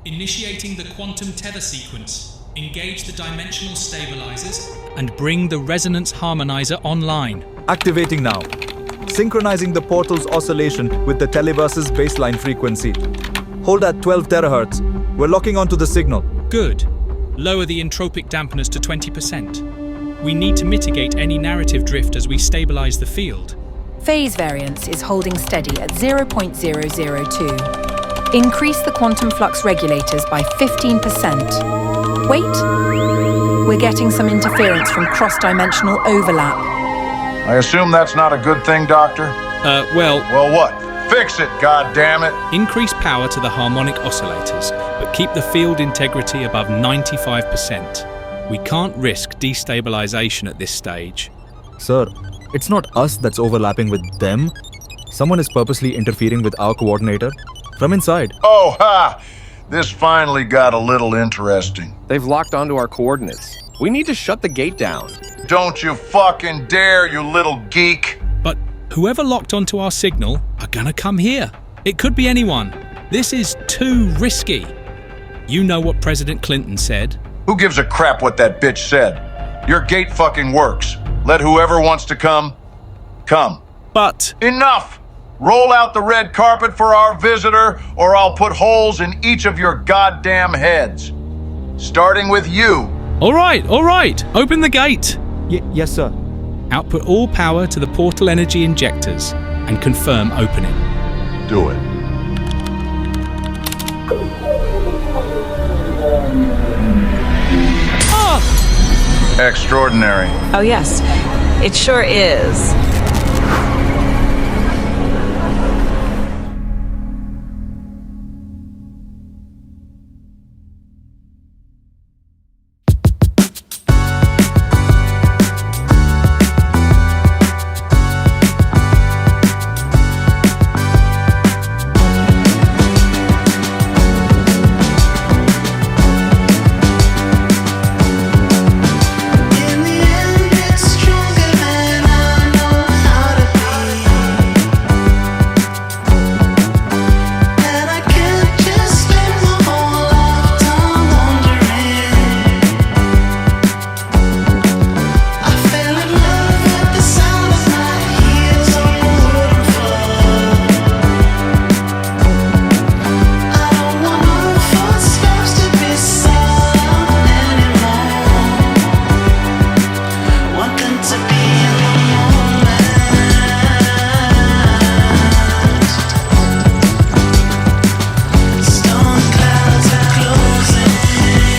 Initiating the quantum tether sequence. Engage the dimensional stabilizers and bring the resonance harmonizer online. Activating now. Synchronizing the portal's oscillation with the Televerse's baseline frequency. Hold at 12 terahertz. We're locking onto the signal. Good. Lower the entropic dampeners to 20%. We need to mitigate any narrative drift as we stabilize the field. Phase variance is holding steady at 0.002. Increase the quantum flux regulators by 15%. Wait. We're getting some interference from cross-dimensional overlap. I assume that's not a good thing, Doctor? Well, what? Fix it, goddammit! Increase power to the harmonic oscillators, but keep the field integrity above 95%. We can't risk destabilization at this stage. Sir, it's not us that's overlapping with them. Someone is purposely interfering with our coordinator from inside. Oh, ha! This finally got a little interesting. They've locked onto our coordinates. We need to shut the gate down. Don't you fucking dare, you little geek! But whoever locked onto our signal are gonna come here. It could be anyone. This is too risky. You know what President Clinton said. Who gives a crap what that bitch said? Your gate fucking works. Let whoever wants to come, come. But Enough! Roll out the red carpet for our visitor, or I'll put holes in each of your goddamn heads. Starting with you. All right. Open the gate. Yes, sir. Output all power to the portal energy injectors and confirm opening. Do it. Extraordinary. Oh, yes. It sure is.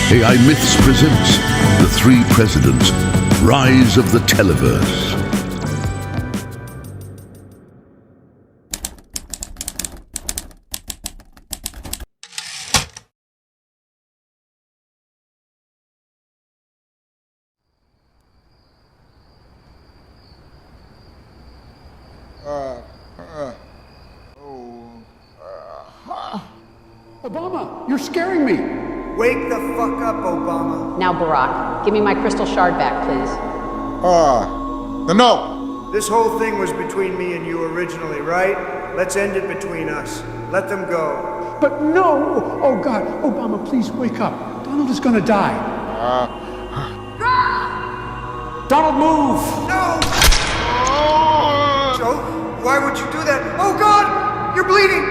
AI Myths presents The Three Presidents, Rise of the Televerse. Obama, you're scaring me. Wake the fuck up, Obama. Now, Barack, give me my crystal shard back, please. No. This whole thing was between me and you originally, right? Let's end it between us. Let them go. But no! Oh God, Obama, please wake up. Donald is gonna die. Donald, move! No! Joe, why would you do that? Oh God! You're bleeding!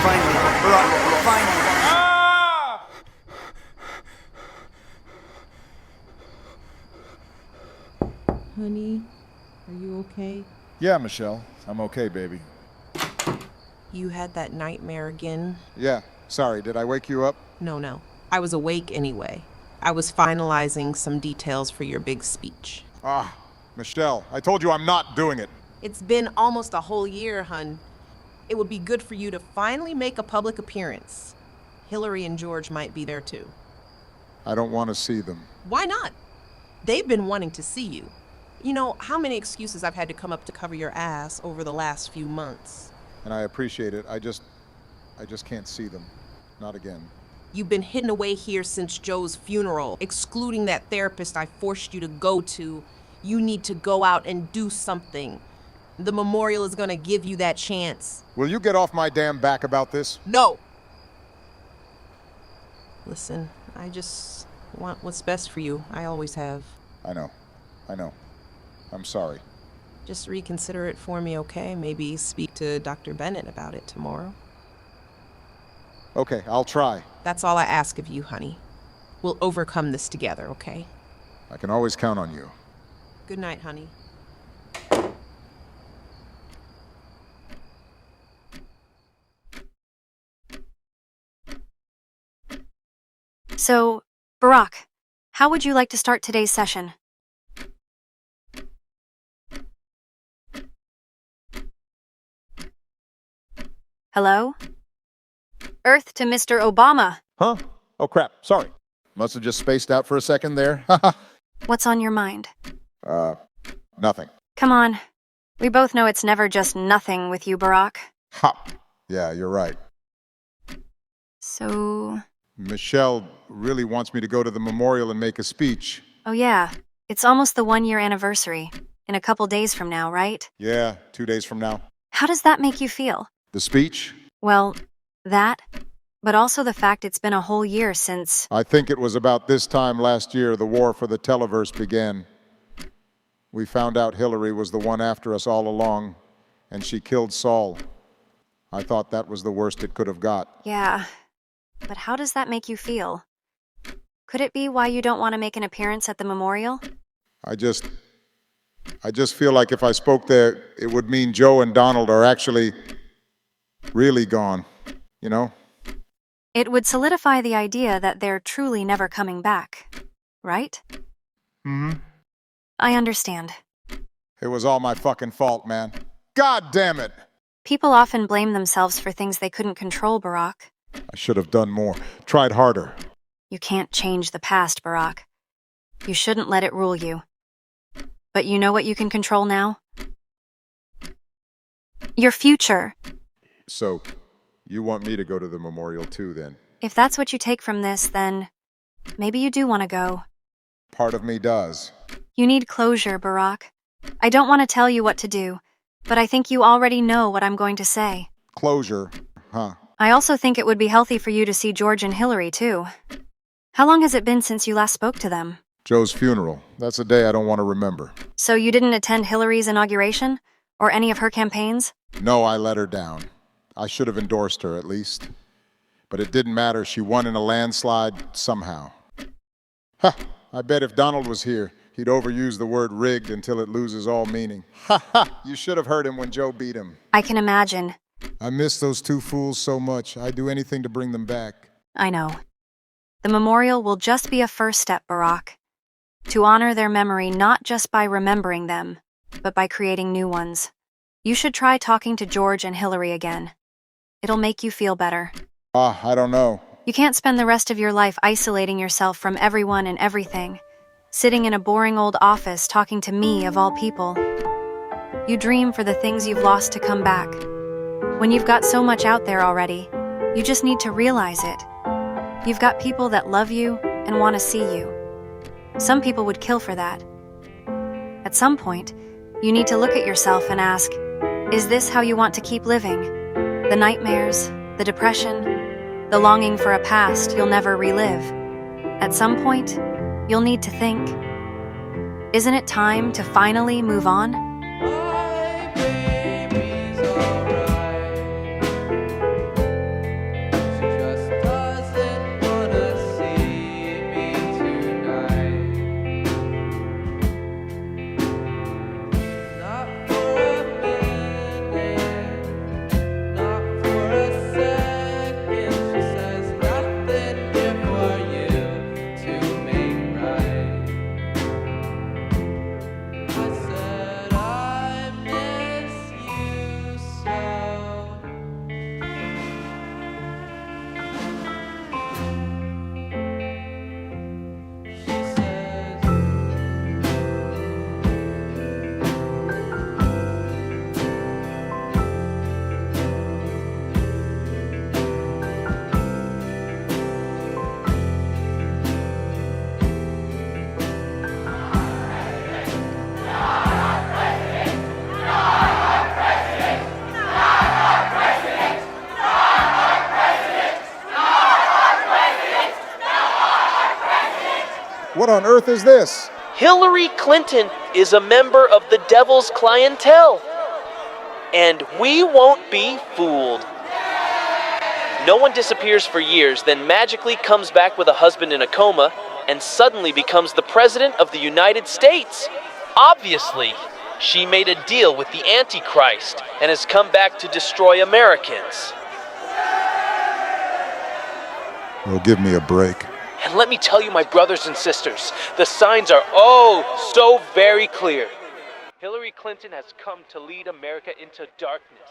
Finally, Barack, finally. Honey, are you okay? Yeah, Michelle. I'm okay, baby. You had that nightmare again? Yeah. Sorry, did I wake you up? No. I was awake anyway. I was finalizing some details for your big speech. Michelle, I told you I'm not doing it. It's been almost a whole year, hun. It would be good for you to finally make a public appearance. Hillary and George might be there too. I don't want to see them. Why not? They've been wanting to see you. You know how many excuses I've had to come up to cover your ass over the last few months. And I appreciate it. I just can't see them. Not again. You've been hidden away here since Joe's funeral, excluding that therapist I forced you to go to. You need to go out and do something. The memorial is gonna give you that chance. Will you get off my damn back about this? No! Listen, I just want what's best for you. I always have. I know. I'm sorry. Just reconsider it for me, okay? Maybe speak to Dr. Bennett about it tomorrow. Okay, I'll try. That's all I ask of you, honey. We'll overcome this together, okay? I can always count on you. Good night, honey. So, Barack, how would you like to start today's session? Hello? Earth to Mr. Obama. Huh? Oh, crap. Sorry. Must have just spaced out for a second there. What's on your mind? Nothing. Come on. We both know it's never just nothing with you, Barack. Ha! Yeah, you're right. So... Michelle really wants me to go to the memorial and make a speech. Oh yeah, it's almost the 1-year anniversary. In a couple days from now, right? Yeah, 2 days from now. How does that make you feel? The speech? Well, that, but also the fact it's been a whole year since... I think it was about this time last year the war for the Televerse began. We found out Hillary was the one after us all along, and she killed Saul. I thought that was the worst it could have got. Yeah, but how does that make you feel? Could it be why you don't want to make an appearance at the memorial? I just feel like if I spoke there, it would mean Joe and Donald are actually really gone, you know? It would solidify the idea that they're truly never coming back, right? Mm-hmm. I understand. It was all my fucking fault, man. God damn it! People often blame themselves for things they couldn't control, Barack. I should have done more, tried harder. You can't change the past, Barack. You shouldn't let it rule you. But you know what you can control now? Your future. So, you want me to go to the memorial too, then? If that's what you take from this, then maybe you do want to go. Part of me does. You need closure, Barack. I don't want to tell you what to do, but I think you already know what I'm going to say. Closure, huh? I also think it would be healthy for you to see George and Hillary, too. How long has it been since you last spoke to them? Joe's funeral. That's a day I don't want to remember. So you didn't attend Hillary's inauguration? Or any of her campaigns? No, I let her down. I should have endorsed her, at least. But it didn't matter. She won in a landslide somehow. Ha! I bet if Donald was here, he'd overuse the word rigged until it loses all meaning. Ha ha! You should have heard him when Joe beat him. I can imagine. I miss those two fools so much. I'd do anything to bring them back. I know. The memorial will just be a first step, Barack. To honor their memory not just by remembering them, but by creating new ones. You should try talking to George and Hillary again. It'll make you feel better. I don't know. You can't spend the rest of your life isolating yourself from everyone and everything, sitting in a boring old office talking to me of all people. You dream for the things you've lost to come back. When you've got so much out there already, you just need to realize it. You've got people that love you and want to see you. Some people would kill for that. At some point, you need to look at yourself and ask, is this how you want to keep living? The nightmares, the depression, the longing for a past you'll never relive. At some point, you'll need to think, isn't it time to finally move on? What on earth is this? Hillary Clinton is a member of the devil's clientele. And we won't be fooled. No one disappears for years, then magically comes back with a husband in a coma, and suddenly becomes the President of the United States. Obviously, she made a deal with the Antichrist and has come back to destroy Americans. Well, give me a break. And let me tell you, my brothers and sisters, the signs are oh so very clear. Hillary Clinton has come to lead America into darkness.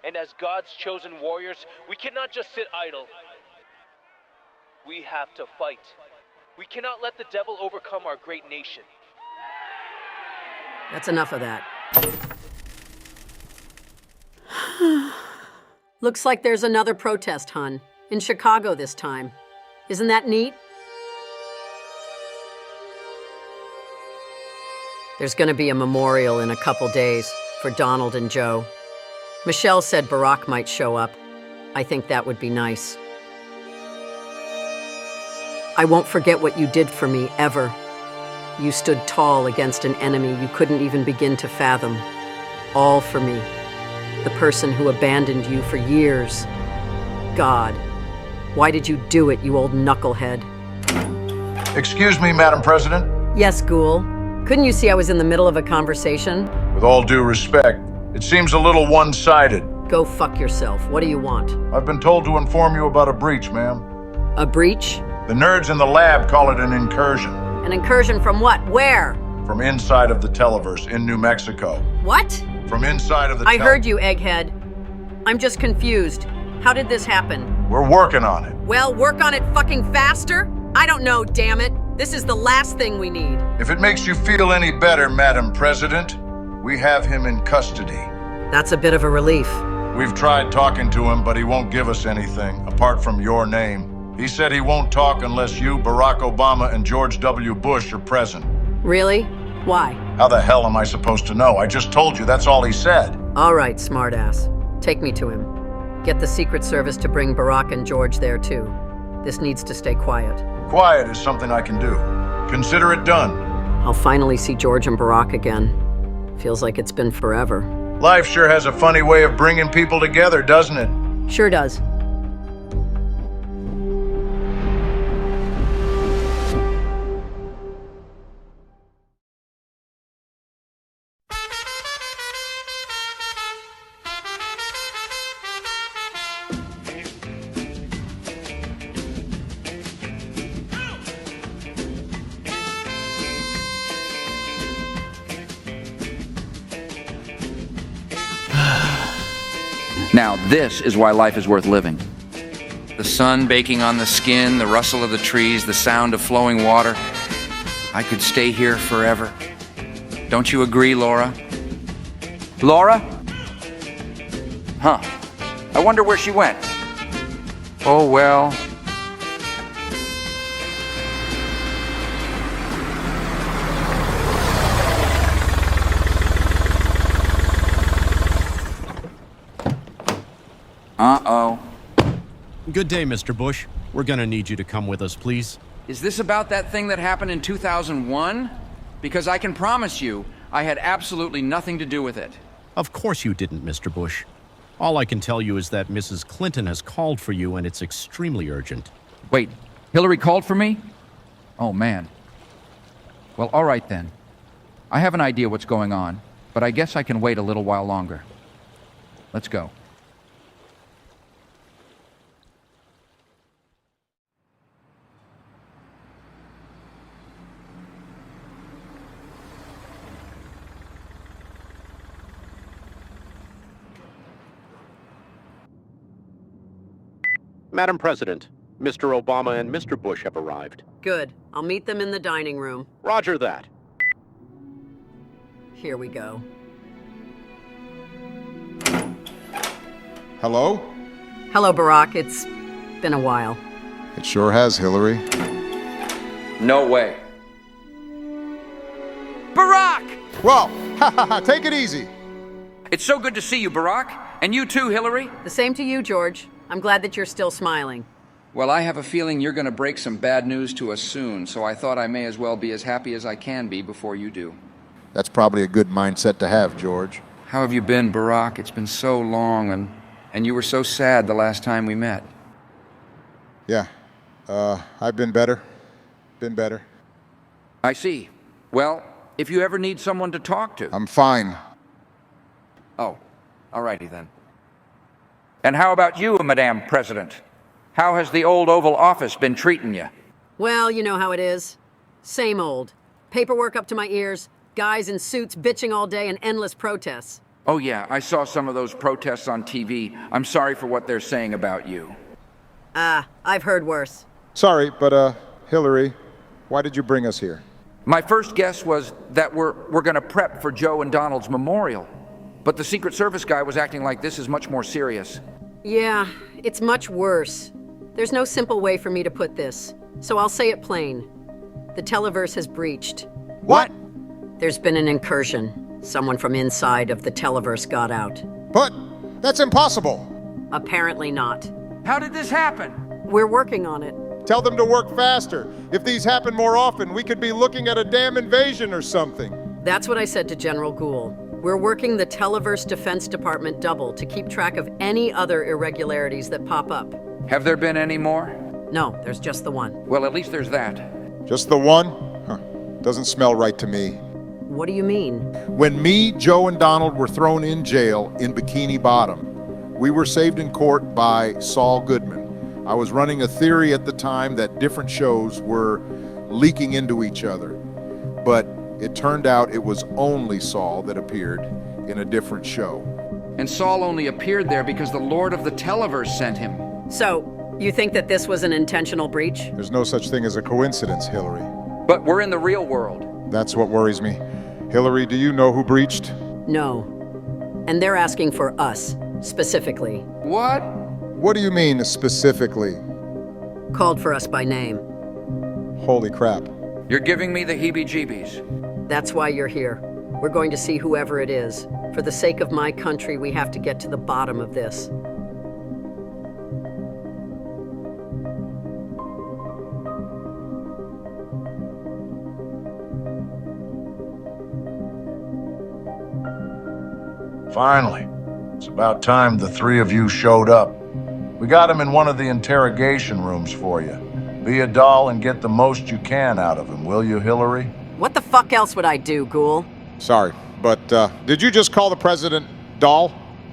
And as God's chosen warriors, we cannot just sit idle. We have to fight. We cannot let the devil overcome our great nation. That's enough of that. Looks like there's another protest, hun. In Chicago this time. Isn't that neat? There's gonna be a memorial in a couple days for Donald and Joe. Michelle said Barack might show up. I think that would be nice. I won't forget what you did for me, ever. You stood tall against an enemy you couldn't even begin to fathom. All for me. The person who abandoned you for years. God, why did you do it, you old knucklehead? Excuse me, Madam President. Yes, Ghoul. Couldn't you see I was in the middle of a conversation? With all due respect, it seems a little one-sided. Go fuck yourself. What do you want? I've been told to inform you about a breach, ma'am. A breach? The nerds in the lab call it an incursion. An incursion from what? Where? From inside of the Televerse in New Mexico. What? From inside of the I heard you, egghead. I'm just confused. How did this happen? We're working on it. Well, work on it fucking faster? I don't know, damn it. This is the last thing we need. If it makes you feel any better, Madam President, we have him in custody. That's a bit of a relief. We've tried talking to him, but he won't give us anything, apart from your name. He said he won't talk unless you, Barack Obama, and George W. Bush are present. Really? Why? How the hell am I supposed to know? I just told you, that's all he said. All right, smartass. Take me to him. Get the Secret Service to bring Barack and George there, too. This needs to stay quiet. Quiet is something I can do. Consider it done. I'll finally see George and Barack again. Feels like it's been forever. Life sure has a funny way of bringing people together, doesn't it? Sure does. Now, this is why life is worth living. The sun baking on the skin, the rustle of the trees, the sound of flowing water. I could stay here forever. Don't you agree, Laura? Laura? Huh. I wonder where she went. Oh, well. Uh-oh. Good day, Mr. Bush. We're gonna need you to come with us, please. Is this about that thing that happened in 2001? Because I can promise you, I had absolutely nothing to do with it. Of course you didn't, Mr. Bush. All I can tell you is that Mrs. Clinton has called for you and it's extremely urgent. Wait, Hillary called for me? Oh, man. Well, all right then. I have an idea what's going on, but I guess I can wait a little while longer. Let's go. Madam President, Mr. Obama and Mr. Bush have arrived. Good. I'll meet them in the dining room. Roger that. Here we go. Hello? Hello, Barack. It's been a while. It sure has, Hillary. No way. Barack! Whoa! Take it easy. It's so good to see you, Barack. And you too, Hillary. The same to you, George. I'm glad that you're still smiling. Well, I have a feeling you're going to break some bad news to us soon, so I thought I may as well be as happy as I can be before you do. That's probably a good mindset to have, George. How have you been, Barack? It's been so long, and you were so sad the last time we met. Yeah, I've been better. I see. Well, if you ever need someone to talk to... I'm fine. Oh, alrighty then. And how about you, Madame President? How has the old Oval Office been treating you? Well, you know how it is. Same old. Paperwork up to my ears, guys in suits bitching all day, and endless protests. Oh yeah, I saw some of those protests on TV. I'm sorry for what they're saying about you. I've heard worse. Sorry, but, Hillary, why did you bring us here? My first guess was that we're gonna prep for Joe and Donald's memorial. But the Secret Service guy was acting like this is much more serious. Yeah, it's much worse. There's no simple way for me to put this, so I'll say it plain. The Televerse has breached. What? There's been an incursion. Someone from inside of the Televerse got out. But that's impossible. Apparently not. How did this happen? We're working on it. Tell them to work faster. If these happen more often, we could be looking at a damn invasion or something. That's what I said to General Gould. We're working the Televerse Defense Department double to keep track of any other irregularities that pop up. Have there been any more? No, there's just the one. Well, at least there's that. Just the one? Huh. Doesn't smell right to me. What do you mean? When me, Joe, and Donald were thrown in jail in Bikini Bottom, we were saved in court by Saul Goodman. I was running a theory at the time that different shows were leaking into each other. But it turned out it was only Saul that appeared in a different show. And Saul only appeared there because the Lord of the Televerse sent him. So, you think that this was an intentional breach? There's no such thing as a coincidence, Hillary. But we're in the real world. That's what worries me. Hillary, do you know who breached? No. And they're asking for us, specifically. What? What do you mean, specifically? Called for us by name. Holy crap. You're giving me the heebie-jeebies. That's why you're here. We're going to see whoever it is. For the sake of my country, we have to get to the bottom of this. Finally. It's about time the three of you showed up. We got him in one of the interrogation rooms for you. Be a doll and get the most you can out of him, will you, Hillary? What the fuck else would I do, Ghoul? Sorry, but did you just call the president doll?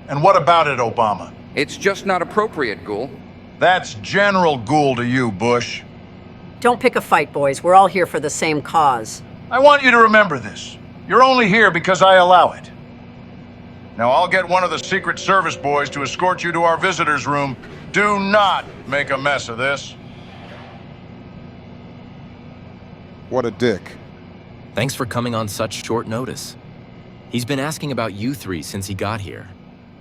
And what about it, Obama? It's just not appropriate, Ghoul. That's General Ghoul to you, Bush. Don't pick a fight, boys. We're all here for the same cause. I want you to remember this. You're only here because I allow it. Now I'll get one of the Secret Service boys to escort you to our visitors' room. Do not make a mess of this. What a dick. Thanks for coming on such short notice. He's been asking about you three since he got here.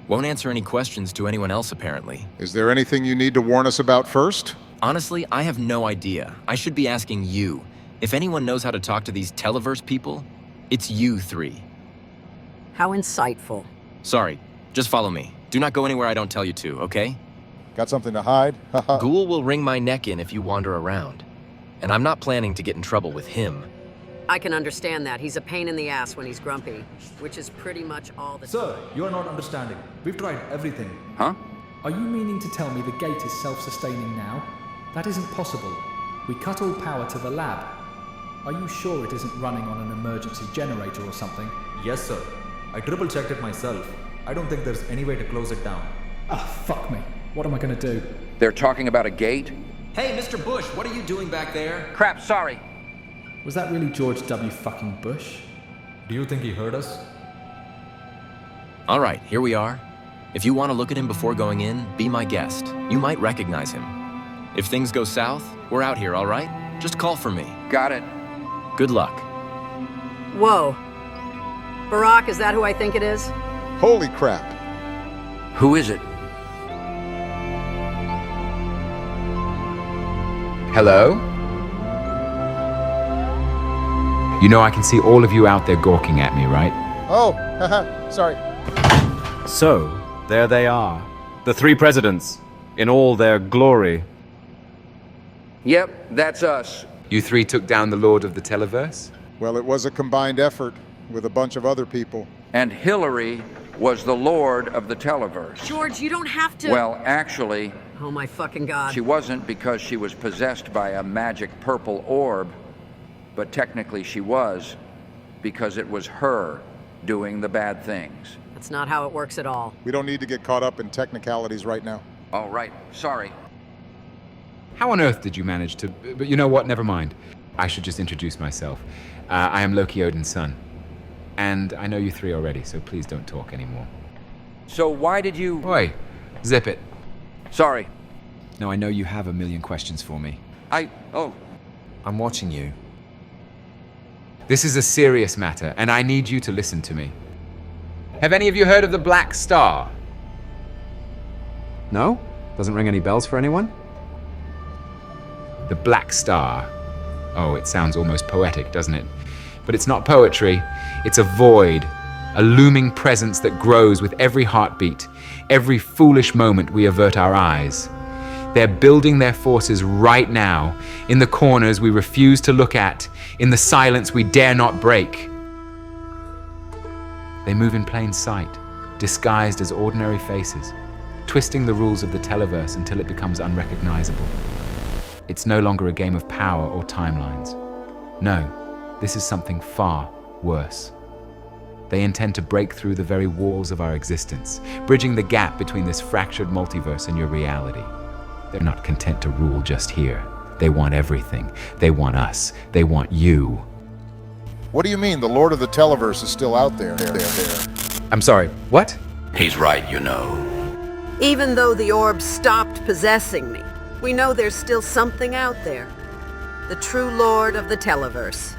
Won't answer any questions to anyone else, apparently. Is there anything you need to warn us about first? Honestly, I have no idea. I should be asking you. If anyone knows how to talk to these Televerse people, it's you three. How insightful. Sorry, just follow me. Do not go anywhere I don't tell you to, okay? Got something to hide? Ghoul will wring my neck in if you wander around. And I'm not planning to get in trouble with him. I can understand that. He's a pain in the ass when he's grumpy, which is pretty much all the time. Sir, you're not understanding. We've tried everything. Huh? Are you meaning to tell me the gate is self-sustaining now? That isn't possible. We cut all power to the lab. Are you sure it isn't running on an emergency generator or something? Yes, sir. I triple-checked it myself. I don't think there's any way to close it down. Ah, fuck me. What am I gonna do? They're talking about a gate? Hey, Mr. Bush, what are you doing back there? Crap, sorry. Was that really George W. fucking Bush? Do you think he heard us? All right, here we are. If you want to look at him before going in, be my guest. You might recognize him. If things go south, we're out here, all right? Just call for me. Got it. Good luck. Whoa. Barack, is that who I think it is? Holy crap. Who is it? Hello? You know I can see all of you out there gawking at me, right? Oh, haha, sorry. So, there they are. The three presidents, in all their glory. Yep, that's us. You three took down the Lord of the Televerse? Well, it was a combined effort with a bunch of other people. And Hillary was the Lord of the Televerse. George, you don't have to... Well, actually... Oh my fucking God. She wasn't, because she was possessed by a magic purple orb. But technically she was, because it was her doing the bad things. That's not how it works at all. We don't need to get caught up in technicalities right now. Oh, right. Sorry. How on earth did you manage to... But you know what? Never mind. I should just introduce myself. I am Loki Odin's son. And I know you three already, so please don't talk anymore. So why did you... Oi, zip it. Sorry. No, I know you have a million questions for me. I'm watching you. This is a serious matter, and I need you to listen to me. Have any of you heard of the Black Star? No? Doesn't ring any bells for anyone? The Black Star. Oh, it sounds almost poetic, doesn't it? But it's not poetry. It's a void, a looming presence that grows with every heartbeat, every foolish moment we avert our eyes. They're building their forces right now, in the corners we refuse to look at, in the silence we dare not break. They move in plain sight, disguised as ordinary faces, twisting the rules of the Televerse until it becomes unrecognizable. It's no longer a game of power or timelines. No, this is something far worse. They intend to break through the very walls of our existence, bridging the gap between this fractured multiverse and your reality. They're not content to rule just here. They want everything. They want us. They want you. What do you mean the Lord of the Televerse is still out there? I'm sorry, what? He's right, you know. Even though the orb stopped possessing me, we know there's still something out there. The true Lord of the Televerse.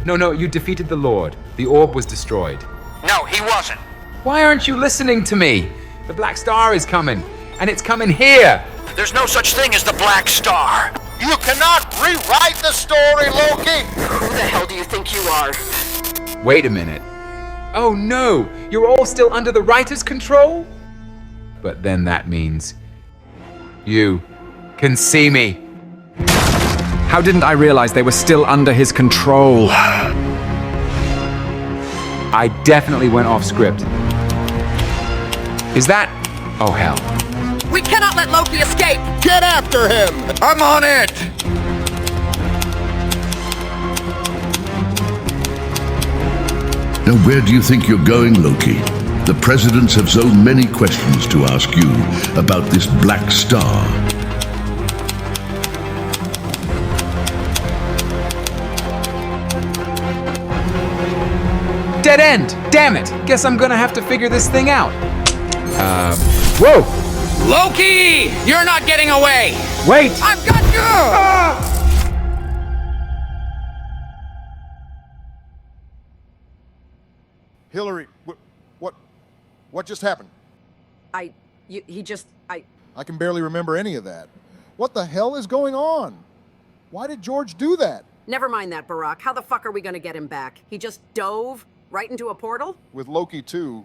No, you defeated the Lord. The orb was destroyed. No, he wasn't. Why aren't you listening to me? The Black Star is coming, and it's coming here. There's no such thing as the Black Star. You cannot rewrite the story, Loki! Who the hell do you think you are? Wait a minute. Oh no, you're all still under the writer's control? But then that means you can see me. How didn't I realize they were still under his control? I definitely went off script. Is that... Oh hell. We cannot let Loki escape! Get after him! I'm on it! Now where do you think you're going, Loki? The presidents have so many questions to ask you about this Black Star. Dead end! Damn it! Guess I'm gonna have to figure this thing out. Whoa! Loki! You're not getting away! Wait! I've got you! Hillary, what just happened? I can barely remember any of that. What the hell is going on? Why did George do that? Never mind that, Barack. How the fuck are we gonna get him back? He just dove right into a portal? With Loki, too.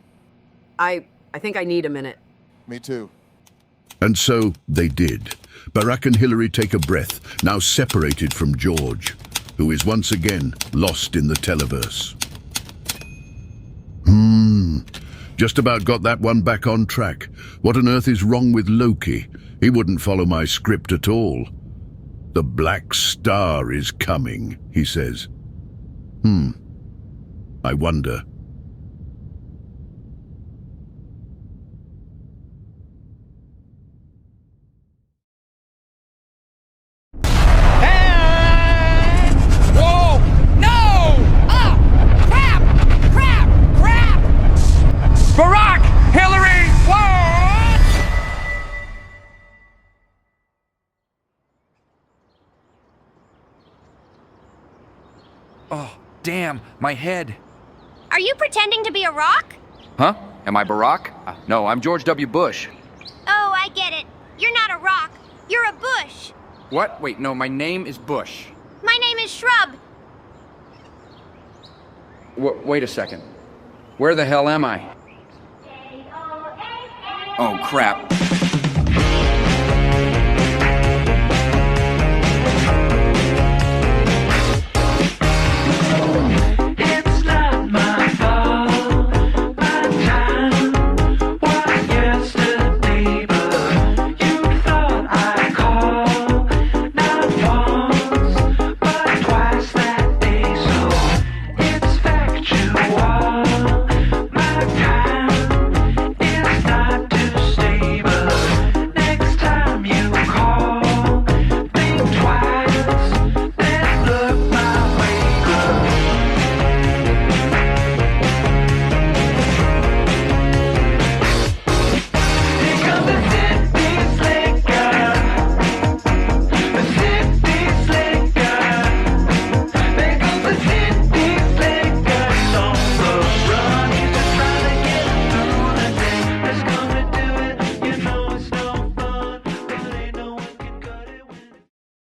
I think I need a minute. Me too. And so they did. Barack and Hillary take a breath, now separated from George, who is once again lost in the Televerse. Just about got that one back on track. What on earth is wrong with Loki? He wouldn't follow my script at all. The Black Star is coming, he says. I wonder. Whoa! No! Ah! Crap! Barack! Hillary! Whoa! Oh, damn, my head. Are you pretending to be a rock? Huh? Am I Barack? No, I'm George W. Bush. Oh, I get it. You're not a rock. You're a bush. What? Wait, no, my name is Bush. My name is Shrub. Wait a second. Where the hell am I? Oh, crap.